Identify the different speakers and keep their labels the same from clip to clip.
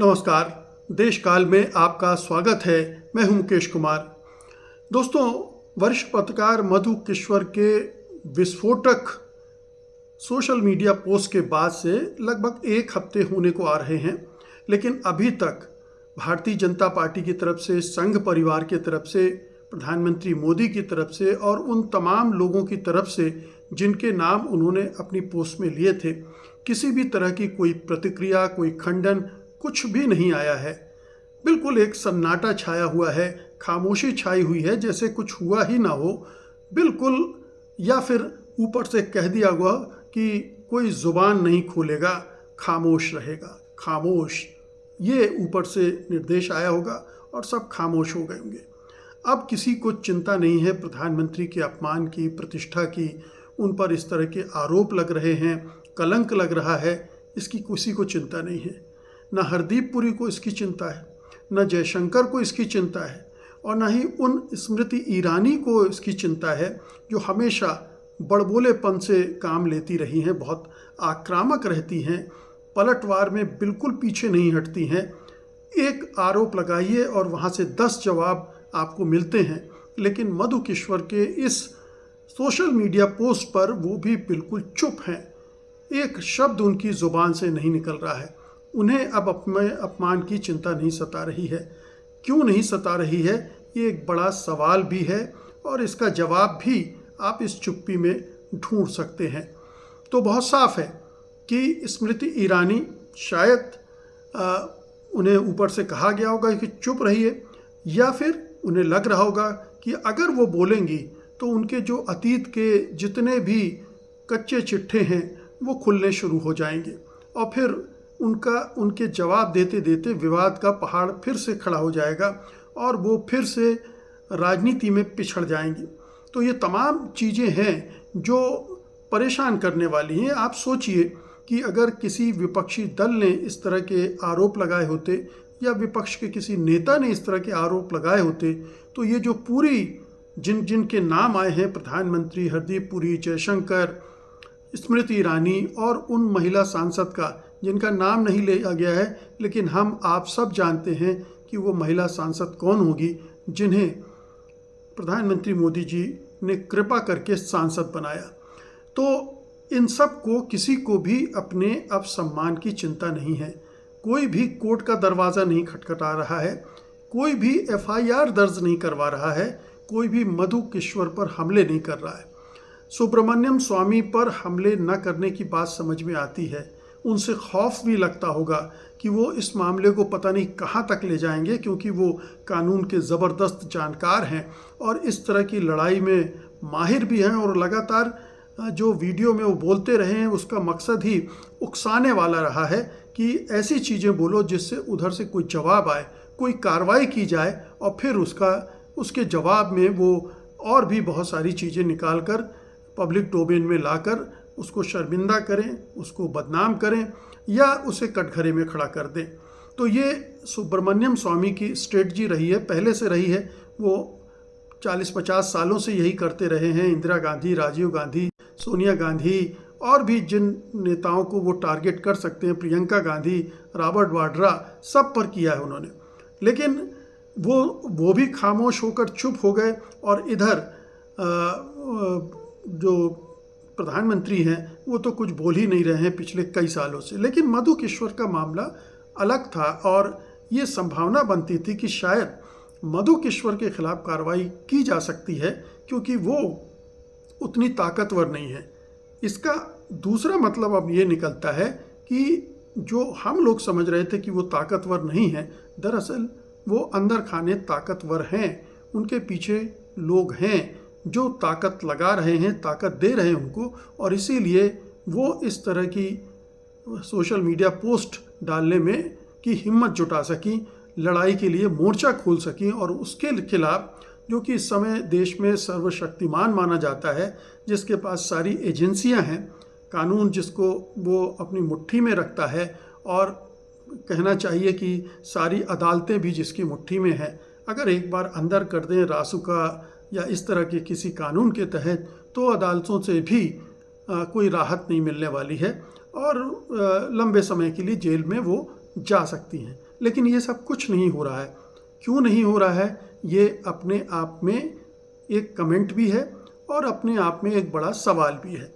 Speaker 1: नमस्कार। देश काल में आपका स्वागत है। मैं हूं मुकेश कुमार। दोस्तों, वरिष्ठ पत्रकार मधु किश्वर के विस्फोटक सोशल मीडिया पोस्ट के बाद से लगभग एक हफ्ते होने को आ रहे हैं, लेकिन अभी तक भारतीय जनता पार्टी की तरफ से, संघ परिवार की तरफ से, प्रधानमंत्री मोदी की तरफ से और उन तमाम लोगों की तरफ से जिनके नाम उन्होंने अपनी पोस्ट में लिए थे, किसी भी तरह की कोई प्रतिक्रिया, कोई खंडन, कुछ भी नहीं आया है। बिल्कुल एक सन्नाटा छाया हुआ है, खामोशी छाई हुई है, जैसे कुछ हुआ ही ना हो बिल्कुल। या फिर ऊपर से कह दिया हुआ कि कोई जुबान नहीं खोलेगा, खामोश रहेगा। खामोश, ये ऊपर से निर्देश आया होगा और सब खामोश हो गए होंगे। अब किसी को चिंता नहीं है प्रधानमंत्री के अपमान की, प्रतिष्ठा की। उन पर इस तरह के आरोप लग रहे हैं, कलंक लग रहा है, इसकी किसी को चिंता नहीं है। न हरदीप पुरी को इसकी चिंता है, न जयशंकर को इसकी चिंता है, और न ही उन स्मृति ईरानी को इसकी चिंता है जो हमेशा बड़बोलेपन से काम लेती रही हैं, बहुत आक्रामक रहती हैं, पलटवार में बिल्कुल पीछे नहीं हटती हैं। एक आरोप लगाइए और वहाँ से 10 जवाब आपको मिलते हैं, लेकिन मधु किश्वर के इस सोशल मीडिया पोस्ट पर वो भी बिल्कुल चुप हैं। एक शब्द उनकी ज़ुबान से नहीं निकल रहा है। उन्हें अब अपने अपमान की चिंता नहीं सता रही है। क्यों नहीं सता रही है, ये एक बड़ा सवाल भी है और इसका जवाब भी आप इस चुप्पी में ढूंढ सकते हैं। तो बहुत साफ है कि स्मृति ईरानी शायद उन्हें ऊपर से कहा गया होगा कि चुप रहिए, या फिर उन्हें लग रहा होगा कि अगर वो बोलेंगी तो उनके जो अतीत के जितने भी कच्चे चिट्ठे हैं वो खुलने शुरू हो जाएंगे और फिर उनके जवाब देते देते विवाद का पहाड़ फिर से खड़ा हो जाएगा और वो फिर से राजनीति में पिछड़ जाएंगी। तो ये तमाम चीज़ें हैं जो परेशान करने वाली हैं। आप सोचिए कि अगर किसी विपक्षी दल ने इस तरह के आरोप लगाए होते या विपक्ष के किसी नेता ने इस तरह के आरोप लगाए होते, तो ये जो पूरी जिनके नाम आए हैं, प्रधानमंत्री, हरदीप पुरी, जयशंकर, स्मृति ईरानी और उन महिला सांसद का जिनका नाम नहीं लिया गया है, लेकिन हम आप सब जानते हैं कि वो महिला सांसद कौन होगी जिन्हें प्रधानमंत्री मोदी जी ने कृपा करके सांसद बनाया। तो इन सब को, किसी को भी अपने अब सम्मान की चिंता नहीं है। कोई भी कोर्ट का दरवाज़ा नहीं खटखटा रहा है, कोई भी FIR दर्ज नहीं करवा रहा है, कोई भी मधु किश्वर पर हमले नहीं कर रहा है। सुब्रमण्यम स्वामी पर हमले न करने की बात समझ में आती है। उनसे खौफ भी लगता होगा कि वो इस मामले को पता नहीं कहाँ तक ले जाएंगे, क्योंकि वो कानून के ज़बरदस्त जानकार हैं और इस तरह की लड़ाई में माहिर भी हैं। और लगातार जो वीडियो में वो बोलते रहे हैं उसका मकसद ही उकसाने वाला रहा है कि ऐसी चीज़ें बोलो जिससे उधर से कोई जवाब आए, कोई कार्रवाई की जाए और फिर उसके जवाब में वो और भी बहुत सारी चीज़ें निकाल कर पब्लिक डोमेन में लाकर उसको शर्मिंदा करें, उसको बदनाम करें या उसे कटघरे में खड़ा कर दें। तो ये सुब्रमण्यम स्वामी की स्ट्रेटजी रही है, पहले से रही है। वो 40-50 सालों से यही करते रहे हैं। इंदिरा गांधी, राजीव गांधी, सोनिया गांधी और भी जिन नेताओं को वो टारगेट कर सकते हैं, प्रियंका गांधी, रॉबर्ट वाड्रा, सब पर किया है उन्होंने। लेकिन वो भी खामोश होकर चुप हो गए और इधर जो प्रधानमंत्री हैं वो तो कुछ बोल ही नहीं रहे हैं पिछले कई सालों से। लेकिन मधु किश्वर का मामला अलग था और ये संभावना बनती थी कि शायद मधु किश्वर के खिलाफ कार्रवाई की जा सकती है, क्योंकि वो उतनी ताकतवर नहीं है। इसका दूसरा मतलब अब ये निकलता है कि जो हम लोग समझ रहे थे कि वो ताकतवर नहीं है, दरअसल वो अंदर खाने ताकतवर हैं। उनके पीछे लोग हैं जो ताकत लगा रहे हैं, ताकत दे रहे हैं उनको, और इसीलिए वो इस तरह की सोशल मीडिया पोस्ट डालने में की हिम्मत जुटा सकी, लड़ाई के लिए मोर्चा खोल सकी। और उसके खिलाफ, जो कि इस समय देश में सर्वशक्तिमान माना जाता है, जिसके पास सारी एजेंसियां हैं, कानून जिसको वो अपनी मुट्ठी में रखता है, और कहना चाहिए कि सारी अदालतें भी जिसकी मुट्ठी में है, अगर एक बार अंदर कर दें रासुका या इस तरह के किसी कानून के तहत, तो अदालतों से भी कोई राहत नहीं मिलने वाली है और लंबे समय के लिए जेल में वो जा सकती हैं। लेकिन ये सब कुछ नहीं हो रहा है। क्यों नहीं हो रहा है, ये अपने आप में एक कमेंट भी है और अपने आप में एक बड़ा सवाल भी है।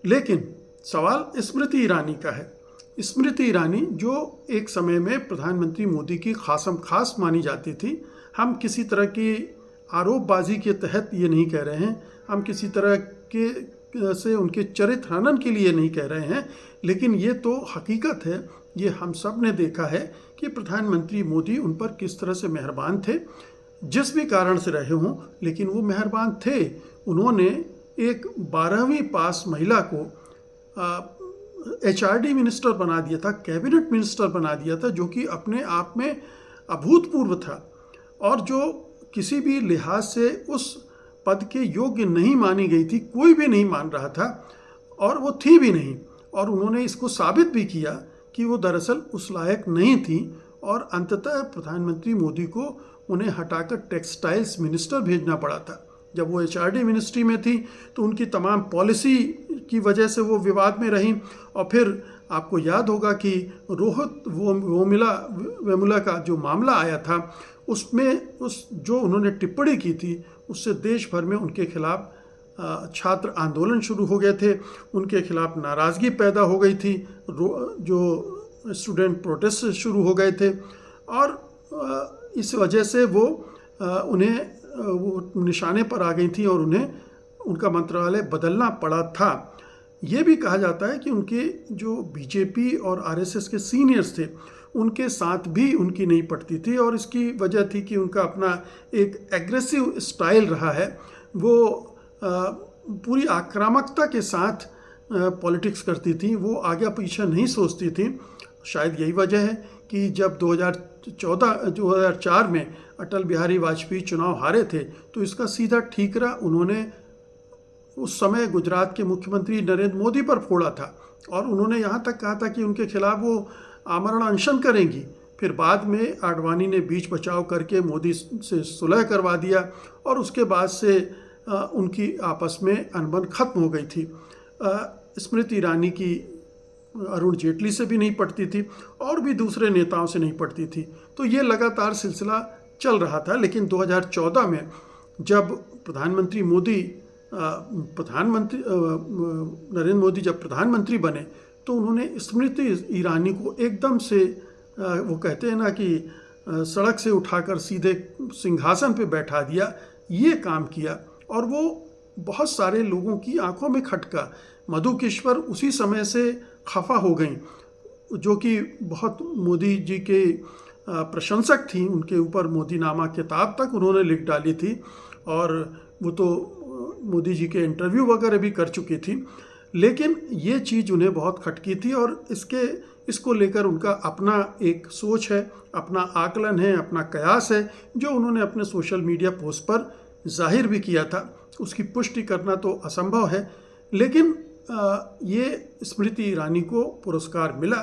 Speaker 1: लेकिन सवाल स्मृति ईरानी का है। स्मृति ईरानी जो एक समय में प्रधानमंत्री मोदी की खासम खास मानी जाती थी, हम किसी तरह की आरोपबाजी के तहत ये नहीं कह रहे हैं, हम किसी तरह के से उनके चरित्र हनन के लिए नहीं कह रहे हैं, लेकिन ये तो हकीकत है, ये हम सब ने देखा है कि प्रधानमंत्री मोदी उन पर किस तरह से मेहरबान थे, जिस भी कारण से रहे हों, लेकिन वो मेहरबान थे। उन्होंने एक 12वीं पास महिला को HRD मिनिस्टर बना दिया था, कैबिनेट मिनिस्टर बना दिया था, जो कि अपने आप में अभूतपूर्व था और जो किसी भी लिहाज से उस पद के योग्य नहीं मानी गई थी, कोई भी नहीं मान रहा था और वो थी भी नहीं। और उन्होंने इसको साबित भी किया कि वो दरअसल उस लायक नहीं थी और अंततः प्रधानमंत्री मोदी को उन्हें हटाकर टेक्सटाइल्स मिनिस्टर भेजना पड़ा था। जब वो HRD मिनिस्ट्री में थी तो उनकी तमाम पॉलिसी की वजह से वो विवाद में रहीं। और फिर आपको याद होगा कि रोहित वेमुला का जो मामला आया था, उसमें जो उन्होंने टिप्पणी की थी, उससे देश भर में उनके खिलाफ छात्र आंदोलन शुरू हो गए थे, उनके खिलाफ नाराज़गी पैदा हो गई थी, जो स्टूडेंट प्रोटेस्ट शुरू हो गए थे और इस वजह से वो निशाने पर आ गई थी और उन्हें उनका मंत्रालय बदलना पड़ा था। ये भी कहा जाता है कि उनके जो बीजेपी और RSS के सीनियर्स थे, उनके साथ भी उनकी नहीं पटती थी और इसकी वजह थी कि उनका अपना एक एग्रेसिव स्टाइल रहा है। वो पूरी आक्रामकता के साथ पॉलिटिक्स करती थी, वो आगे पीछे नहीं सोचती थी। शायद यही वजह है कि जब 2004 में अटल बिहारी वाजपेयी चुनाव हारे थे तो इसका सीधा ठीकरा उन्होंने उस समय गुजरात के मुख्यमंत्री नरेंद्र मोदी पर फोड़ा था और उन्होंने यहाँ तक कहा था कि उनके खिलाफ वो आमरण अनशन करेंगी। फिर बाद में आडवाणी ने बीच बचाव करके मोदी से सुलह करवा दिया और उसके बाद से उनकी आपस में अनबन खत्म हो गई थी। स्मृति ईरानी की अरुण जेटली से भी नहीं पटती थी और भी दूसरे नेताओं से नहीं पटती थी। तो ये लगातार सिलसिला चल रहा था। लेकिन 2014 में जब नरेंद्र मोदी जब प्रधानमंत्री बने तो उन्होंने स्मृति ईरानी को एकदम से वो कहते हैं ना कि सड़क से उठाकर सीधे सिंहासन पे बैठा दिया, ये काम किया और वो बहुत सारे लोगों की आंखों में खटका। मधु केश्वर उसी समय से खफा हो गई, जो कि बहुत मोदी जी के प्रशंसक थी, उनके ऊपर मोदी नामा किताब तक उन्होंने लिख डाली थी और वो तो मोदी जी के इंटरव्यू वगैरह भी कर चुकी थी। लेकिन ये चीज़ उन्हें बहुत खटकी थी और इसको लेकर उनका अपना एक सोच है, अपना आकलन है, अपना कयास है, जो उन्होंने अपने सोशल मीडिया पोस्ट पर जाहिर भी किया था। उसकी पुष्टि करना तो असंभव है, लेकिन ये स्मृति ईरानी को पुरस्कार मिला।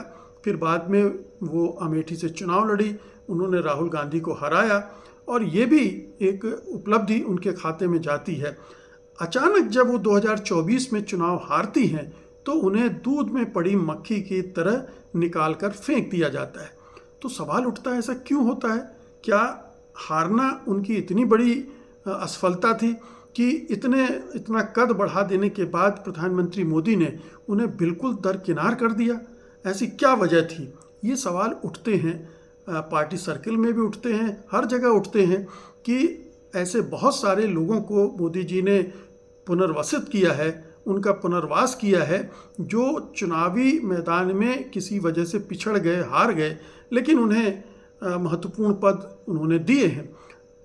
Speaker 1: फिर बाद में वो अमेठी से चुनाव लड़ी, उन्होंने राहुल गांधी को हराया और ये भी एक उपलब्धि उनके खाते में जाती है। अचानक जब वो 2024 में चुनाव हारती हैं तो उन्हें दूध में पड़ी मक्खी की तरह निकाल कर फेंक दिया जाता है। तो सवाल उठता है, ऐसा क्यों होता है? क्या हारना उनकी इतनी बड़ी असफलता थी कि इतना कद बढ़ा देने के बाद प्रधानमंत्री मोदी ने उन्हें बिल्कुल दरकिनार कर दिया? ऐसी क्या वजह थी? ये सवाल उठते हैं, पार्टी सर्किल में भी उठते हैं, हर जगह उठते हैं कि ऐसे बहुत सारे लोगों को मोदी जी ने पुनर्वसित किया है, उनका पुनर्वास किया है, जो चुनावी मैदान में किसी वजह से पिछड़ गए, हार गए, लेकिन उन्हें महत्वपूर्ण पद उन्होंने दिए हैं।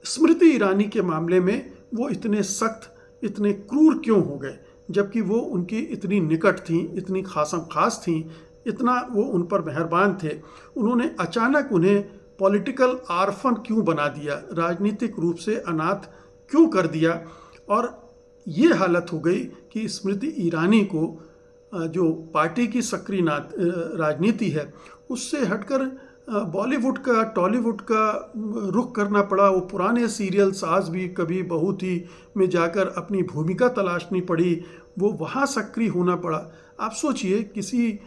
Speaker 1: स्मृति ईरानी के मामले में वो इतने सख्त, इतने क्रूर क्यों हो गए, जबकि वो उनकी इतनी निकट थी, इतनी खासम खास थी, इतना वो उन पर मेहरबान थे? उन्होंने अचानक उन्हें पॉलिटिकल आर्फन क्यों बना दिया, राजनीतिक रूप से अनाथ क्यों कर दिया? और ये हालत हो गई कि स्मृति ईरानी को जो पार्टी की सक्रिय राजनीति है उससे हटकर बॉलीवुड का, टॉलीवुड का रुख करना पड़ा। वो पुराने सीरियल सास भी कभी बहू थी में जाकर अपनी भूमिका तलाशनी पड़ी, वो वहाँ सक्रिय होना पड़ा। आप सोचिए, किसी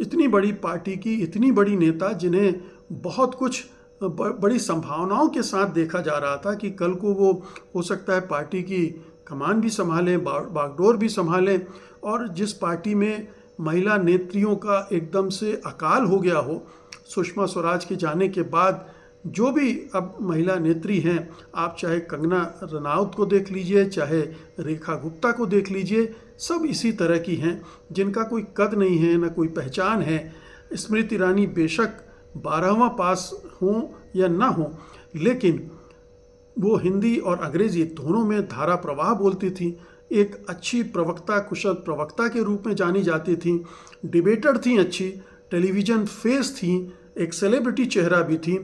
Speaker 1: इतनी बड़ी पार्टी की इतनी बड़ी नेता जिन्हें बहुत कुछ बड़ी संभावनाओं के साथ देखा जा रहा था कि कल को वो हो सकता है पार्टी की कमान भी संभालें, बागडोर भी संभालें, और जिस पार्टी में महिला नेत्रियों का एकदम से अकाल हो गया हो, सुषमा स्वराज के जाने के बाद जो भी अब महिला नेत्री हैं, आप चाहे कंगना रनौत को देख लीजिए, चाहे रेखा गुप्ता को देख लीजिए, सब इसी तरह की हैं जिनका कोई कद नहीं है, ना कोई पहचान है। स्मृति ईरानी बेशक 12वां पास हों या ना हों, लेकिन वो हिंदी और अंग्रेज़ी दोनों में धारा प्रवाह बोलती थी, एक अच्छी प्रवक्ता, कुशल प्रवक्ता के रूप में जानी जाती थी, डिबेटर थी अच्छी, टेलीविज़न फेस थी, एक सेलिब्रिटी चेहरा भी थी।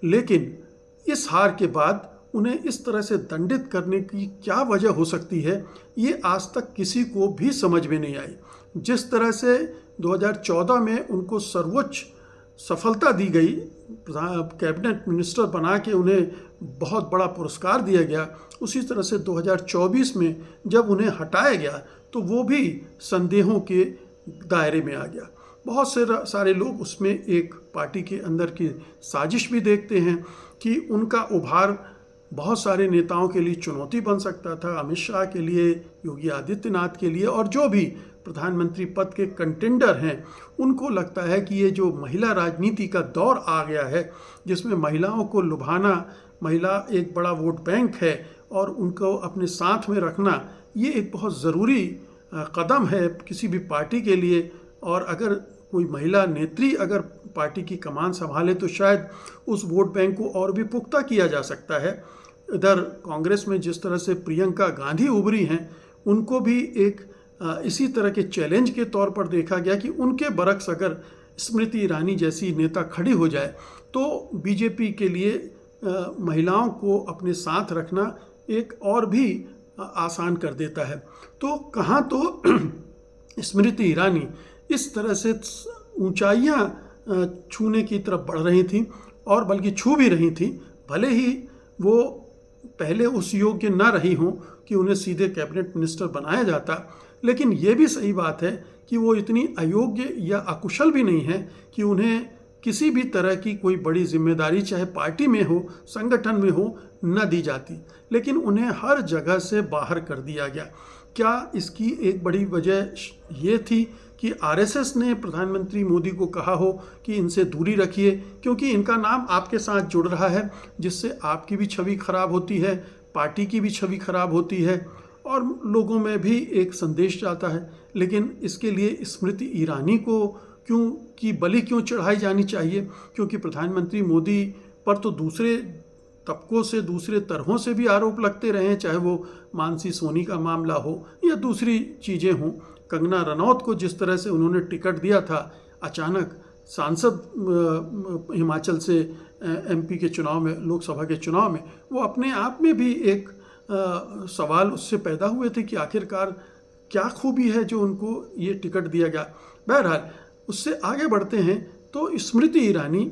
Speaker 1: लेकिन इस हार के बाद उन्हें इस तरह से दंडित करने की क्या वजह हो सकती है, ये आज तक किसी को भी समझ में नहीं आई। जिस तरह से 2014 में उनको सर्वोच्च सफलता दी गई, कैबिनेट मिनिस्टर बना के उन्हें बहुत बड़ा पुरस्कार दिया गया, उसी तरह से 2024 में जब उन्हें हटाया गया तो वो भी संदेहों के दायरे में आ गया। बहुत से सारे लोग उसमें एक पार्टी के अंदर की साजिश भी देखते हैं कि उनका उभार बहुत सारे नेताओं के लिए चुनौती बन सकता था, अमित शाह के लिए, योगी आदित्यनाथ के लिए, और जो भी प्रधानमंत्री पद के कंटेंडर हैं उनको लगता है कि ये जो महिला राजनीति का दौर आ गया है, जिसमें महिलाओं को लुभाना, महिला एक बड़ा वोट बैंक है और उनको अपने साथ में रखना, ये एक बहुत ज़रूरी कदम है किसी भी पार्टी के लिए। और अगर कोई महिला नेत्री अगर पार्टी की कमान संभाले तो शायद उस वोट बैंक को और भी पुख्ता किया जा सकता है। इधर कांग्रेस में जिस तरह से प्रियंका गांधी उभरी हैं, उनको भी एक इसी तरह के चैलेंज के तौर पर देखा गया कि उनके बरक्स अगर स्मृति ईरानी जैसी नेता खड़ी हो जाए तो बीजेपी के लिए महिलाओं को अपने साथ रखना एक और भी आसान कर देता है। तो कहाँ तो स्मृति ईरानी इस तरह से ऊंचाइयां छूने की तरफ बढ़ रही थी, और बल्कि छू भी रही थी, भले ही वो पहले उस योग्य ना रही हों कि उन्हें सीधे कैबिनेट मिनिस्टर बनाया जाता, लेकिन ये भी सही बात है कि वो इतनी अयोग्य या अकुशल भी नहीं है कि उन्हें किसी भी तरह की कोई बड़ी जिम्मेदारी चाहे पार्टी में हो, संगठन में हो, न दी जाती, लेकिन उन्हें हर जगह से बाहर कर दिया गया। क्या इसकी एक बड़ी वजह ये थी कि आरएसएस ने प्रधानमंत्री मोदी को कहा हो कि इनसे दूरी रखिए, क्योंकि इनका नाम आपके साथ जुड़ रहा है, जिससे आपकी भी छवि खराब होती है, पार्टी की भी छवि खराब होती है और लोगों में भी एक संदेश जाता है। लेकिन इसके लिए स्मृति ईरानी को बलि क्यों चढ़ाई जानी चाहिए? क्योंकि प्रधानमंत्री मोदी पर तो दूसरे तबकों से, दूसरे तरहों से भी आरोप लगते रहे हैं, चाहे वो मानसी सोनी का मामला हो या दूसरी चीज़ें हों। कंगना रनौत को जिस तरह से उन्होंने टिकट दिया था, अचानक सांसद हिमाचल से एमपी के चुनाव में, लोकसभा के चुनाव में, वो अपने आप में भी एक सवाल उससे पैदा हुए थे कि आखिरकार क्या खूबी है जो उनको ये टिकट दिया गया। बहरहाल उससे आगे बढ़ते हैं तो स्मृति ईरानी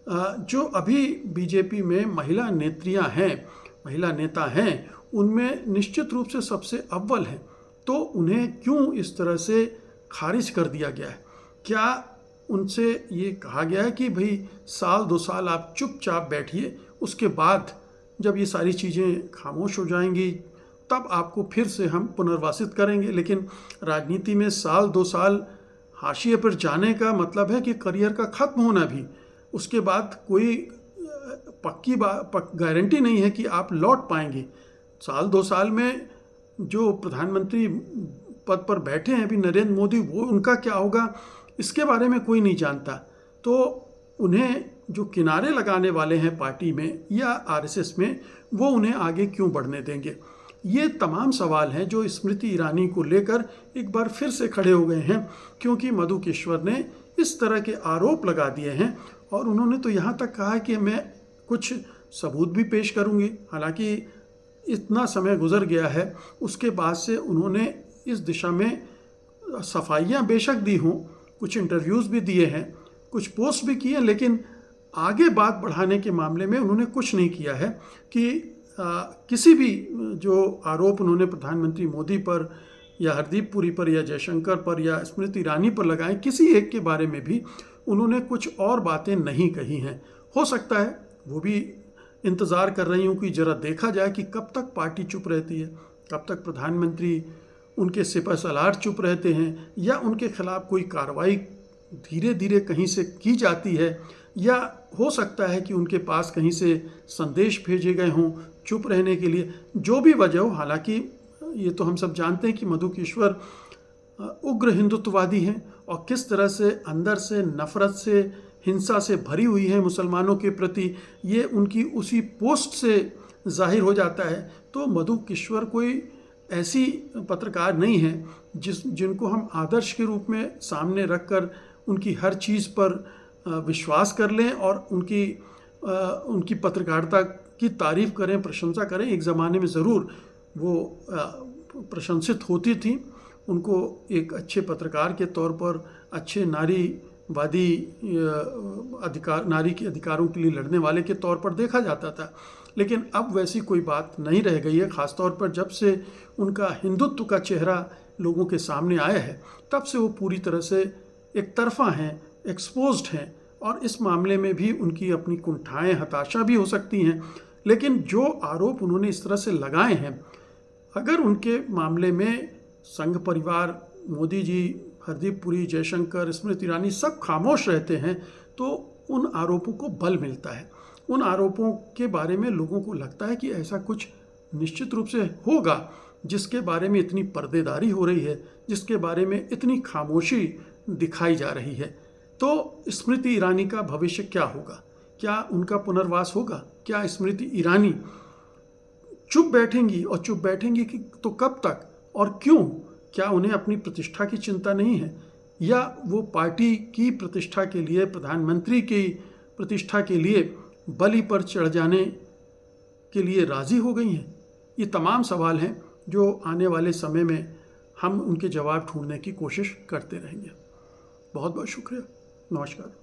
Speaker 1: जो अभी बीजेपी में महिला नेत्रियां हैं, महिला नेता हैं, उनमें निश्चित रूप से सबसे अव्वल हैं, तो उन्हें क्यों इस तरह से खारिज कर दिया गया है? क्या उनसे ये कहा गया है कि भाई साल 2 साल आप चुपचाप बैठिए, उसके बाद जब ये सारी चीज़ें खामोश हो जाएंगी तब आपको फिर से हम पुनर्वासित करेंगे? लेकिन राजनीति में साल 2 साल हाशिए पर जाने का मतलब है कि करियर का ख़त्म होना भी, उसके बाद कोई पक्की गारंटी नहीं है कि आप लौट पाएंगे। साल 2 साल में जो प्रधानमंत्री पद पर बैठे हैं अभी नरेंद्र मोदी, वो उनका क्या होगा इसके बारे में कोई नहीं जानता। तो उन्हें जो किनारे लगाने वाले हैं पार्टी में या आरएसएस में, वो उन्हें आगे क्यों बढ़ने देंगे? ये तमाम सवाल हैं जो स्मृति ईरानी को लेकर एक बार फिर से खड़े हो गए हैं, क्योंकि मधु केशवर ने इस तरह के आरोप लगा दिए हैं और उन्होंने तो यहाँ तक कहा है कि मैं कुछ सबूत भी पेश करूँगी। हालांकि इतना समय गुजर गया है, उसके बाद से उन्होंने इस दिशा में सफाइयाँ बेशक दी हों, कुछ इंटरव्यूज़ भी दिए हैं, कुछ पोस्ट भी किए, लेकिन आगे बात बढ़ाने के मामले में उन्होंने कुछ नहीं किया है कि किसी भी जो आरोप उन्होंने प्रधानमंत्री मोदी पर या हरदीप पुरी पर या जयशंकर पर या स्मृति ईरानी पर लगाएं, किसी एक के बारे में भी उन्होंने कुछ और बातें नहीं कही हैं। हो सकता है वो भी इंतज़ार कर रही हूँ कि ज़रा देखा जाए कि कब तक पार्टी चुप रहती है, कब तक प्रधानमंत्री उनके सिपहसालार चुप रहते हैं, या उनके खिलाफ कोई कार्रवाई धीरे धीरे कहीं से की जाती है, या हो सकता है कि उनके पास कहीं से संदेश भेजे गए हों चुप रहने के लिए। जो भी वजह हो, हालांकि ये तो हम सब जानते हैं कि मधु केश्वर उग्र हिंदुत्ववादी हैं और किस तरह से अंदर से नफरत से, हिंसा से भरी हुई है मुसलमानों के प्रति, ये उनकी उसी पोस्ट से जाहिर हो जाता है। तो मधु केश्वर कोई ऐसी पत्रकार नहीं है जिनको हम आदर्श के रूप में सामने रखकर उनकी हर चीज़ पर विश्वास कर लें और उनकी पत्रकारिता की तारीफ़ करें, प्रशंसा करें। एक ज़माने में ज़रूर वो प्रशंसित होती थी, उनको एक अच्छे पत्रकार के तौर पर, अच्छे नारीवादी नारी के अधिकारों के लिए लड़ने वाले के तौर पर देखा जाता था। लेकिन अब वैसी कोई बात नहीं रह गई है, ख़ासतौर पर जब से उनका हिंदुत्व का चेहरा लोगों के सामने आया है, तब से वो पूरी तरह से एक तरफा हैं, एक्सपोज्ड हैं। और इस मामले में भी उनकी अपनी कुंठाएं, हताशा भी हो सकती हैं। लेकिन जो आरोप उन्होंने इस तरह से लगाए हैं, अगर उनके मामले में संघ परिवार, मोदी जी, हरदीप पुरी, जयशंकर, स्मृति ईरानी सब खामोश रहते हैं, तो उन आरोपों को बल मिलता है। उन आरोपों के बारे में लोगों को लगता है कि ऐसा कुछ निश्चित रूप से होगा जिसके बारे में इतनी पर्देदारी हो रही है, जिसके बारे में इतनी खामोशी दिखाई जा रही है। तो स्मृति ईरानी का भविष्य क्या होगा? क्या उनका पुनर्वास होगा? क्या स्मृति ईरानी चुप बैठेंगी, और चुप बैठेंगी कि तो कब तक और क्यों? क्या उन्हें अपनी प्रतिष्ठा की चिंता नहीं है, या वो पार्टी की प्रतिष्ठा के लिए, प्रधानमंत्री की प्रतिष्ठा के लिए बलि पर चढ़ जाने के लिए राज़ी हो गई हैं? ये तमाम सवाल हैं जो आने वाले समय में हम उनके जवाब ढूंढने की कोशिश करते रहेंगे। बहुत बहुत शुक्रिया। नमस्कार।